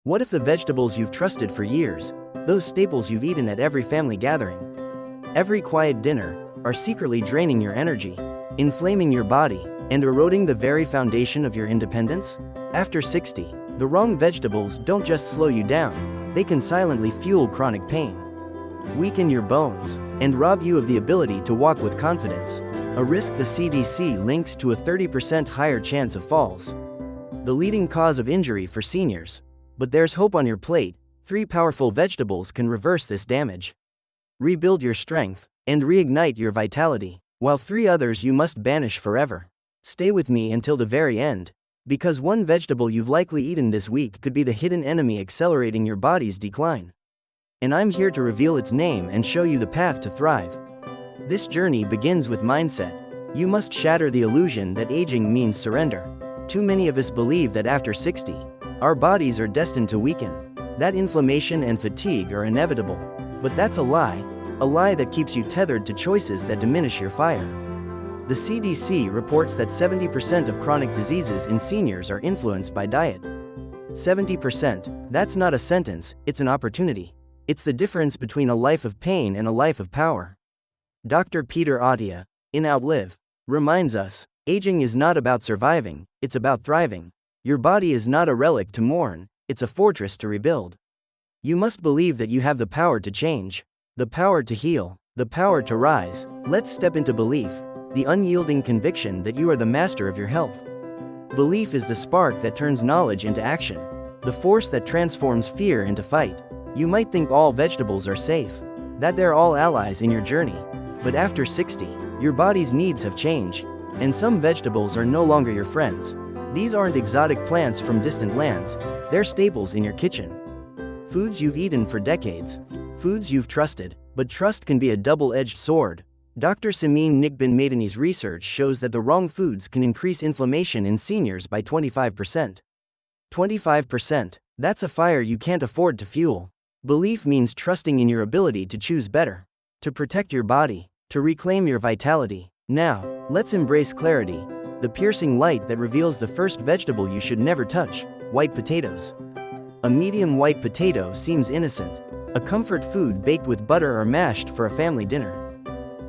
What if the vegetables you've trusted for years, those staples you've eaten at every family gathering, every quiet dinner, are secretly draining your energy, inflaming your body, and eroding the very foundation of your independence? After 60, the wrong vegetables don't just slow you down, they can silently fuel chronic pain, weaken your bones, and rob you of the ability to walk with confidence, a risk the CDC links to a 30% higher chance of falls, the leading cause of injury for seniors. But there's hope on your plate. 3 powerful vegetables can reverse this damage, rebuild your strength, and reignite your vitality, while 3 others you must banish forever. Stay with me until the very end, because one vegetable you've likely eaten this week could be the hidden enemy accelerating your body's decline. And I'm here to reveal its name and show you the path to thrive. This journey begins with mindset. You must shatter the illusion that aging means surrender. Too many of us believe that after 60, our bodies are destined to weaken, that inflammation and fatigue are inevitable. But that's a lie that keeps you tethered to choices that diminish your fire. The CDC reports that 70% of chronic diseases in seniors are influenced by diet. 70%, that's not a sentence, it's an opportunity. It's the difference between a life of pain and a life of power. Dr. Peter Attia, in Outlive, reminds us, aging is not about surviving, it's about thriving. Your body is not a relic to mourn, it's a fortress to rebuild. You must believe that you have the power to change, the power to heal, the power to rise. Let's step into belief, the unyielding conviction that you are the master of your health. Belief is the spark that turns knowledge into action, the force that transforms fear into fight. You might think all vegetables are safe, that they're all allies in your journey. But after 60, your body's needs have changed, and some vegetables are no longer your friends. These aren't exotic plants from distant lands, they're staples in your kitchen. Foods you've eaten for decades, foods you've trusted, but trust can be a double-edged sword. Dr. Samin Nigbin-Madani's research shows that the wrong foods can increase inflammation in seniors by 25%. 25%, that's a fire you can't afford to fuel. Belief means trusting in your ability to choose better, to protect your body, to reclaim your vitality. Now, let's embrace clarity, the piercing light that reveals the first vegetable you should never touch: white potatoes. A medium white potato seems innocent, a comfort food baked with butter or mashed for a family dinner.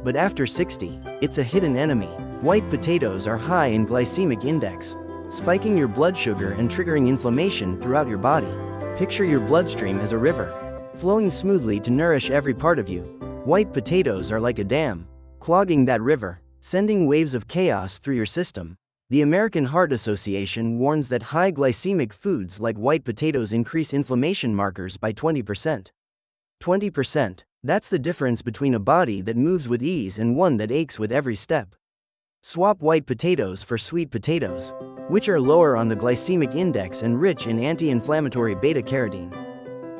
But after 60, it's a hidden enemy. White potatoes are high in glycemic index, spiking your blood sugar and triggering inflammation throughout your body. Picture your bloodstream as a river, flowing smoothly to nourish every part of you. White potatoes are like a dam, clogging that river, sending waves of chaos through your system. The American Heart Association warns that high glycemic foods like white potatoes increase inflammation markers by 20%. 20%, that's the difference between a body that moves with ease and one that aches with every step. Swap white potatoes for sweet potatoes, which are lower on the glycemic index and rich in anti-inflammatory beta-carotene.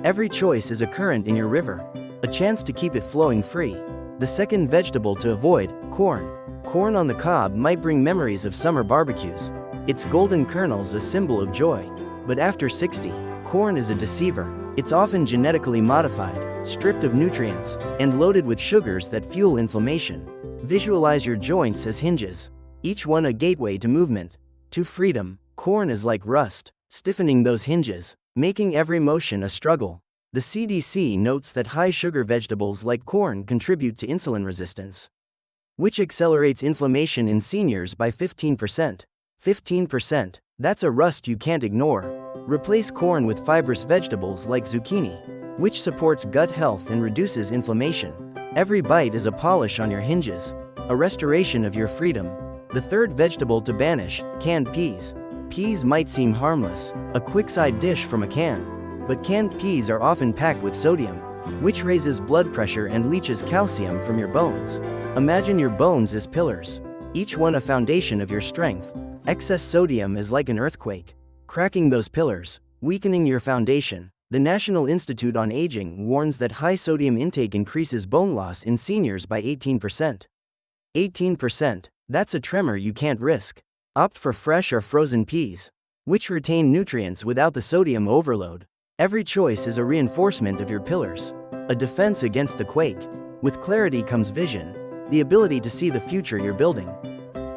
Every choice is a current in your river, a chance to keep it flowing free. The second vegetable to avoid: corn. Corn on the cob might bring memories of summer barbecues, its golden kernels a symbol of joy. But after 60, corn is a deceiver. It's often genetically modified, stripped of nutrients, and loaded with sugars that fuel inflammation. Visualize your joints as hinges, each one a gateway to movement, to freedom. Corn is like rust, stiffening those hinges, making every motion a struggle. The CDC notes that high-sugar vegetables like corn contribute to insulin resistance, which accelerates inflammation in seniors by 15%. 15%, that's a rust you can't ignore. Replace corn with fibrous vegetables like zucchini, which supports gut health and reduces inflammation. Every bite is a polish on your hinges, a restoration of your freedom. The third vegetable to banish: canned peas. Peas might seem harmless, a quick side dish from a can. But canned peas are often packed with sodium, which raises blood pressure and leaches calcium from your bones. Imagine your bones as pillars, each one a foundation of your strength. Excess sodium is like an earthquake, cracking those pillars, weakening your foundation. The National Institute on Aging warns that high sodium intake increases bone loss in seniors by 18%. 18%, that's a tremor you can't risk. Opt for fresh or frozen peas, which retain nutrients without the sodium overload. Every choice is a reinforcement of your pillars, a defense against the quake. With clarity comes vision, the ability to see the future you're building.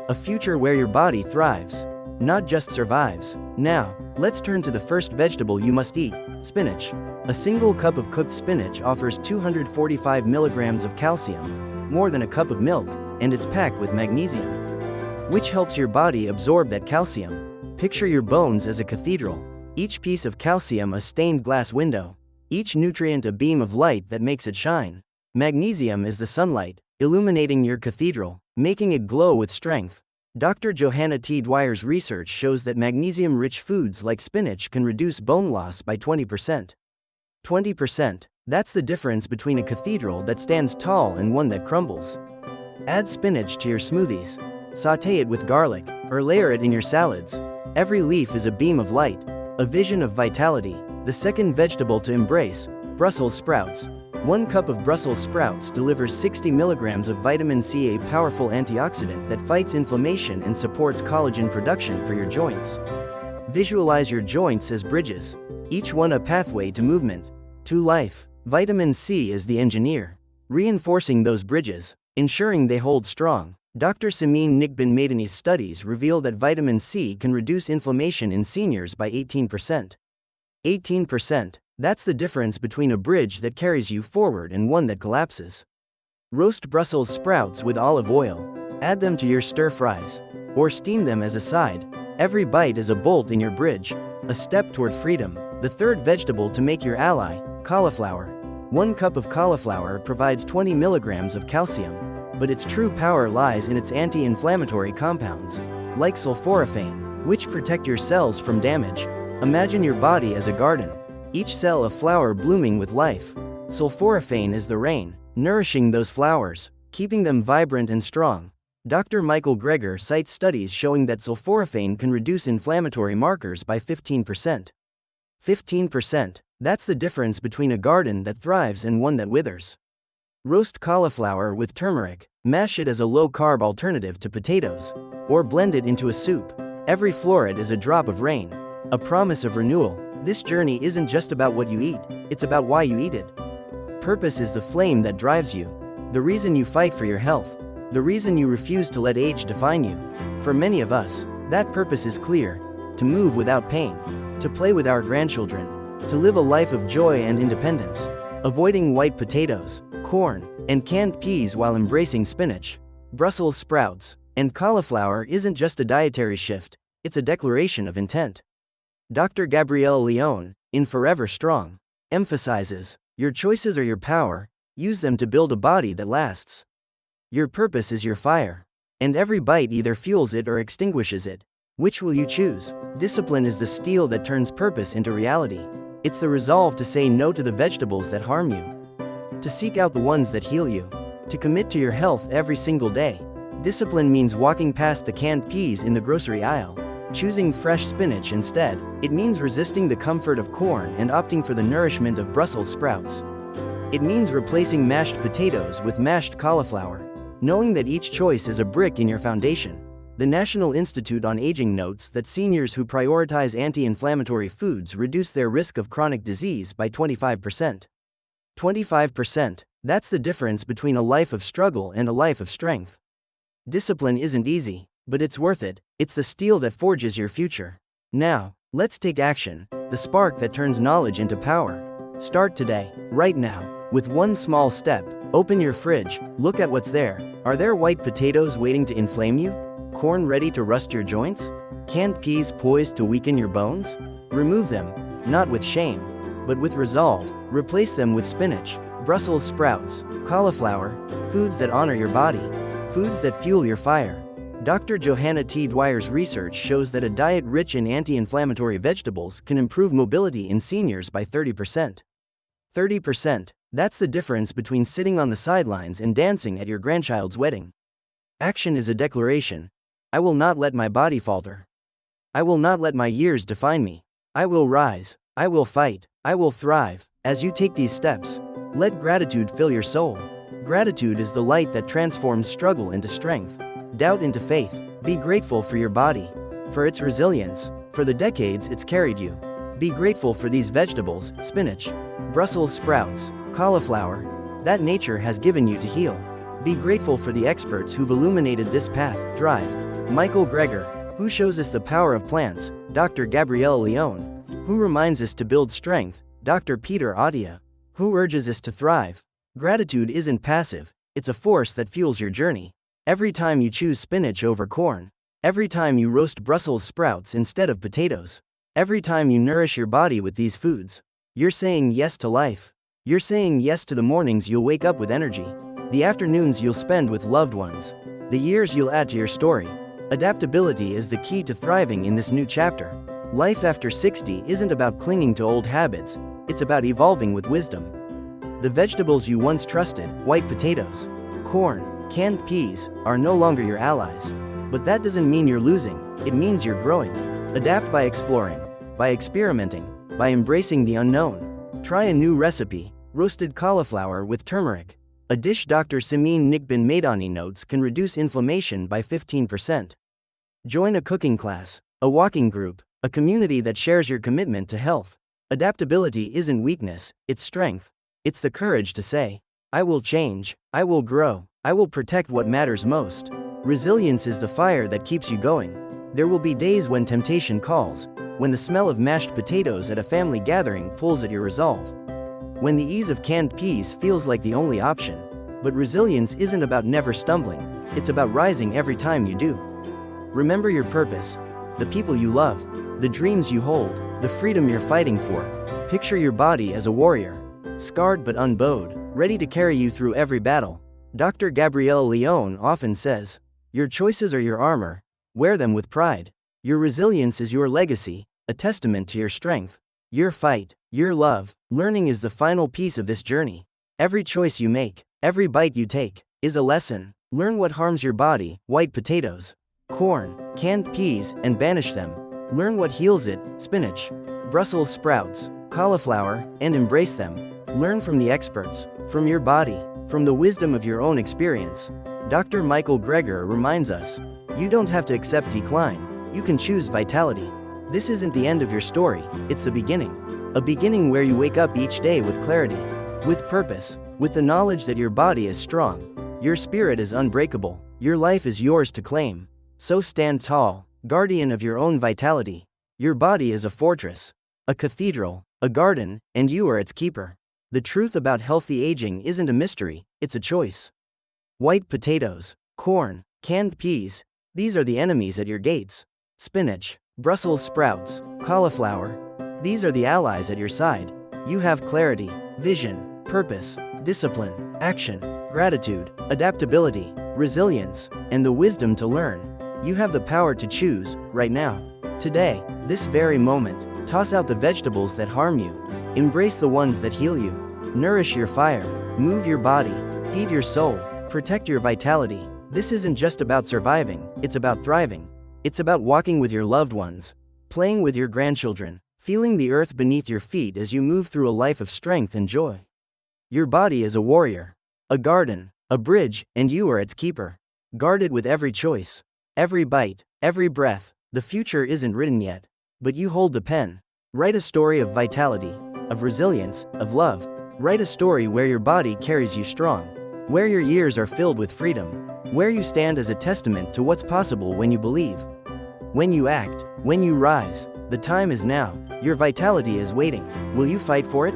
A future where your body thrives, not just survives. Now, Let's turn to the first vegetable you must eat, spinach. A single cup of cooked spinach offers 245 milligrams of calcium, more than a cup of milk, and it's packed with magnesium, which helps your body absorb that calcium. Picture your bones as a cathedral, each piece of calcium a stained glass window, each nutrient a beam of light that makes it shine. Magnesium is the sunlight, illuminating your cathedral, making it glow with strength. Dr. Johanna T. Dwyer's research shows that magnesium-rich foods like spinach can reduce bone loss by 20%. 20%, that's the difference between a cathedral that stands tall and one that crumbles. Add spinach to your smoothies. Sauté it with garlic, or layer it in your salads. Every leaf is a beam of light, a vision of vitality. The second vegetable to embrace, Brussels sprouts. 1 cup of Brussels sprouts delivers 60 milligrams of vitamin C, a powerful antioxidant that fights inflammation and supports collagen production for your joints. Visualize your joints as bridges, each one a pathway to movement, to life. Vitamin C is the engineer, reinforcing those bridges, ensuring they hold strong. Dr. Samin Nigbin-Madani's studies reveal that vitamin C can reduce inflammation in seniors by 18%. 18%. That's the difference between a bridge that carries you forward and one that collapses. Roast Brussels sprouts with olive oil. Add them to your stir fries, or steam them as a side. Every bite is a bolt in your bridge, a step toward freedom. The third vegetable to make your ally, cauliflower. 1 cup of cauliflower provides 20 milligrams of calcium, but its true power lies in its anti-inflammatory compounds, like sulforaphane, which protect your cells from damage. Imagine your body as a garden, each cell a flower blooming with life. Sulforaphane is the rain, nourishing those flowers, keeping them vibrant and strong. Dr. Michael Greger cites studies showing that sulforaphane can reduce inflammatory markers by 15%. 15%, that's the difference between a garden that thrives and one that withers. Roast cauliflower with turmeric. Mash it as a low-carb alternative to potatoes, or blend it into a soup. Every floret is a drop of rain, a promise of renewal. This journey isn't just about what you eat, it's about why you eat it. Purpose is the flame that drives you, the reason you fight for your health, the reason you refuse to let age define you. For many of us, that purpose is clear: to move without pain, to play with our grandchildren, to live a life of joy and independence, avoiding white potatoes, corn, and canned peas while embracing spinach, Brussels sprouts, and cauliflower isn't just a dietary shift, it's a declaration of intent. Dr. Gabrielle Leone, in Forever Strong, emphasizes, your choices are your power, use them to build a body that lasts. Your purpose is your fire, and every bite either fuels it or extinguishes it. Which will you choose? Discipline is the steel that turns purpose into reality. It's the resolve to say no to the vegetables that harm you, to seek out the ones that heal you, to commit to your health every single day. Discipline means walking past the canned peas in the grocery aisle, choosing fresh spinach instead. It means resisting the comfort of corn and opting for the nourishment of Brussels sprouts. It means replacing mashed potatoes with mashed cauliflower, knowing that each choice is a brick in your foundation. The National Institute on Aging notes that seniors who prioritize anti-inflammatory foods reduce their risk of chronic disease by 25%. 25%, that's the difference between a life of struggle and a life of strength. Discipline isn't easy, but it's worth it. It's the steel that forges your future. Now, let's take action, the spark that turns knowledge into power. Start today, right now, with one small step. Open your fridge, look at what's there. Are there white potatoes waiting to inflame you? Corn ready to rust your joints? Canned peas poised to weaken your bones? Remove them, not with shame, but with resolve. Replace them with spinach, Brussels sprouts, cauliflower, foods that honor your body, foods that fuel your fire. Dr. Johanna T. Dwyer's research shows that a diet rich in anti-inflammatory vegetables can improve mobility in seniors by 30%. 30%, that's the difference between sitting on the sidelines and dancing at your grandchild's wedding. Action is a declaration. I will not let my body falter. I will not let my years define me. I will rise. I will fight. I will thrive. As you take these steps, let gratitude fill your soul. Gratitude is the light that transforms struggle into strength, doubt into faith. Be grateful for your body, for its resilience, for the decades it's carried you. Be grateful for these vegetables, spinach, Brussels sprouts, cauliflower, that nature has given you to heal. Be grateful for the experts who've illuminated this path. Drive. Michael Greger, who shows us the power of plants, Dr. Gabrielle Leone. Who reminds us to build strength? Dr. Peter Attia. Who urges us to thrive? Gratitude isn't passive, it's a force that fuels your journey. Every time you choose spinach over corn, every time you roast Brussels sprouts instead of potatoes, every time you nourish your body with these foods, you're saying yes to life. You're saying yes to the mornings you'll wake up with energy, the afternoons you'll spend with loved ones, the years you'll add to your story. Adaptability is the key to thriving in this new chapter. Life after 60 isn't about clinging to old habits, it's about evolving with wisdom. The vegetables you once trusted, white potatoes, corn, canned peas, are no longer your allies. But that doesn't mean you're losing, it means you're growing. Adapt by exploring, by experimenting, by embracing the unknown. Try a new recipe, roasted cauliflower with turmeric. A dish Dr. Simin Nikbin Maidani notes can reduce inflammation by 15%. Join a cooking class, a walking group, a community that shares your commitment to health. Adaptability isn't weakness, it's strength. It's the courage to say, I will change, I will grow, I will protect what matters most. Resilience is the fire that keeps you going. There will be days when temptation calls, when the smell of mashed potatoes at a family gathering pulls at your resolve, when the ease of canned peas feels like the only option. But resilience isn't about never stumbling, it's about rising every time you do. Remember your purpose, the people you love, the dreams you hold, the freedom you're fighting for. Picture your body as a warrior, scarred but unbowed, ready to carry you through every battle. Dr. Gabrielle Leone often says, your choices are your armor, wear them with pride. Your resilience is your legacy, a testament to your strength. Your fight, your love, learning is the final piece of this journey. Every choice you make, every bite you take, is a lesson. Learn what harms your body, white potatoes, corn, canned peas, and banish them. Learn what heals it, spinach, Brussels sprouts, cauliflower, and embrace them. Learn from the experts, from your body, from the wisdom of your own experience. Dr. Michael Greger reminds us, you don't have to accept decline, you can choose vitality. This isn't the end of your story, it's the beginning. A beginning where you wake up each day with clarity, with purpose, with the knowledge that your body is strong, your spirit is unbreakable, your life is yours to claim. So stand tall, guardian of your own vitality. Your body is a fortress, a cathedral, a garden, and you are its keeper. The truth about healthy aging isn't a mystery, it's a choice. White potatoes, corn, canned peas, these are the enemies at your gates. Spinach, Brussels sprouts, cauliflower, these are the allies at your side. You have clarity, vision, purpose, discipline, action, gratitude, adaptability, resilience, and the wisdom to learn. You have the power to choose, right now. Today, this very moment, toss out the vegetables that harm you. Embrace the ones that heal you. Nourish your fire, move your body, feed your soul, protect your vitality. This isn't just about surviving, it's about thriving. It's about walking with your loved ones, playing with your grandchildren, feeling the earth beneath your feet as you move through a life of strength and joy. Your body is a warrior, a garden, a bridge, and you are its keeper. Guard it with every choice, every bite, every breath. The future isn't written yet, but you hold the pen. Write a story of vitality, of resilience, of love. Write a story where your body carries you strong, where your years are filled with freedom, where you stand as a testament to what's possible when you believe. When you act, when you rise, the time is now. Your vitality is waiting. Will you fight for it?